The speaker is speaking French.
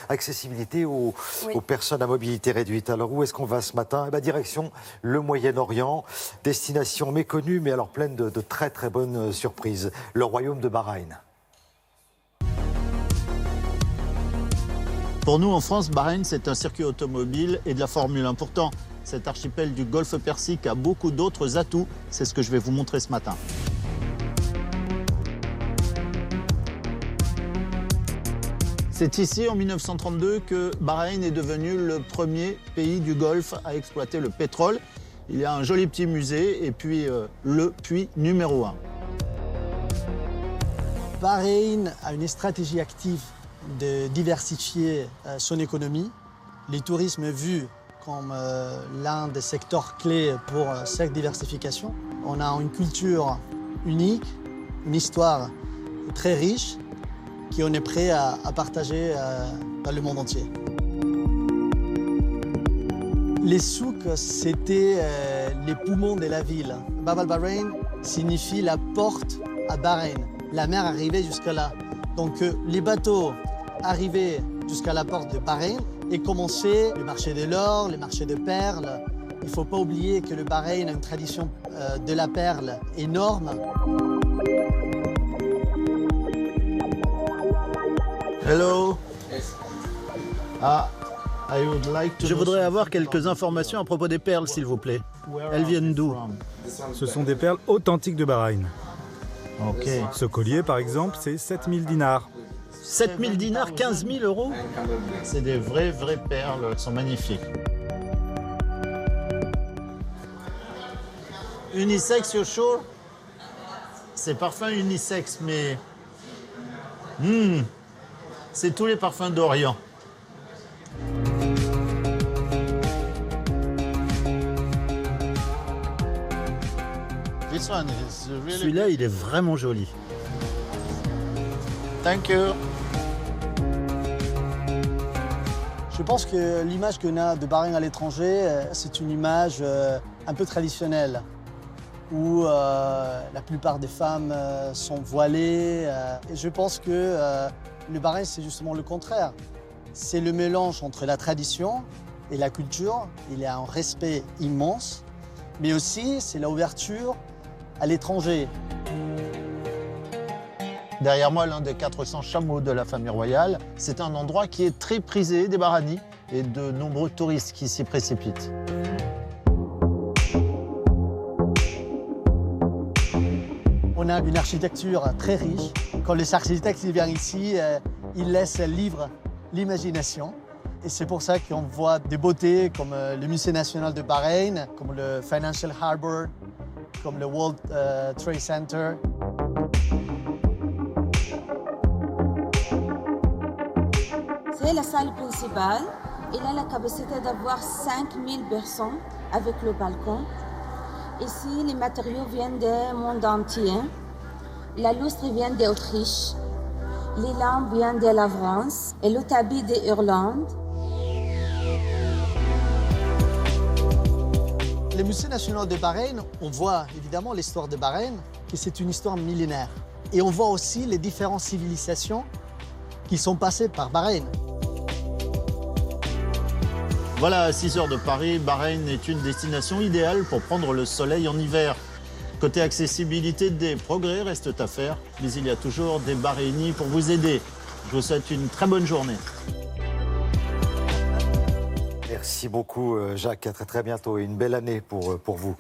Accessibilité aux personnes à mobilité réduite. Alors où est-ce qu'on va ce matin? Direction le Moyen-Orient, destination méconnue mais alors pleine de très très bonnes surprises. Le royaume de Bahreïn. Pour nous en France, Bahreïn c'est un circuit automobile et de la Formule 1. Pourtant, cet archipel du Golfe Persique a beaucoup d'autres atouts. C'est ce que je vais vous montrer ce matin. C'est ici, en 1932, que Bahreïn est devenu le premier pays du Golfe à exploiter le pétrole. Il y a un joli petit musée et puis le puits numéro 1. Bahreïn a une stratégie active de diversifier son économie. Le tourisme est vu comme l'un des secteurs clés pour cette diversification. On a une culture unique, une histoire très riche, qu'on est prêt à partager dans le monde entier. Les souks, c'était les poumons de la ville. Bab al-Bahreïn signifie la porte à Bahreïn. La mer arrivait jusqu'à là. Donc les bateaux arrivaient jusqu'à la porte de Bahreïn et commençaient le marché de l'or, le marché de perles. Il ne faut pas oublier que le Bahreïn a une tradition de la perle énorme. Hello. Je voudrais avoir quelques informations à propos des perles, s'il vous plaît. Elles viennent d'où? Ce sont des perles authentiques de Bahreïn. Ok. Ce collier, par exemple, c'est 7000 dinars. 7000 dinars, 15 000 euros? C'est des vraies perles, elles sont magnifiques. Unisex, you're sure? C'est parfum unisex, mais... c'est tous les parfums d'Orient. Celui-là, il est vraiment joli. Thank you. Je pense que l'image qu'on a de Bahreïn à l'étranger, c'est une image un peu traditionnelle, où la plupart des femmes sont voilées. Et je pense que le Bahreïn, c'est justement le contraire. C'est le mélange entre la tradition et la culture. Il y a un respect immense, mais aussi c'est l'ouverture à l'étranger. Derrière moi, l'un des 400 chameaux de la famille royale. C'est un endroit qui est très prisé des Bahreïnis et de nombreux touristes qui s'y précipitent. On a une architecture très riche. Quand les architectes viennent ici, ils laissent libre l'imagination. Et c'est pour ça qu'on voit des beautés comme le Musée national de Bahreïn, comme le Financial Harbour, comme le World Trade Center. C'est la salle principale. Elle a la capacité d'avoir 5000 personnes avec le balcon. Ici, les matériaux viennent du monde entier. La lustre vient d'Autriche. Les lampes viennent de la France et le tapis d'Irlande. Le Musée national de Bahreïn, on voit évidemment l'histoire de Bahreïn, que c'est une histoire millénaire. Et on voit aussi les différentes civilisations qui sont passées par Bahreïn. Voilà, à 6 heures de Paris, Bahreïn est une destination idéale pour prendre le soleil en hiver. Côté accessibilité, des progrès restent à faire, mais il y a toujours des Bahreïnis pour vous aider. Je vous souhaite une très bonne journée. Merci beaucoup Jacques, à très très bientôt et une belle année pour vous.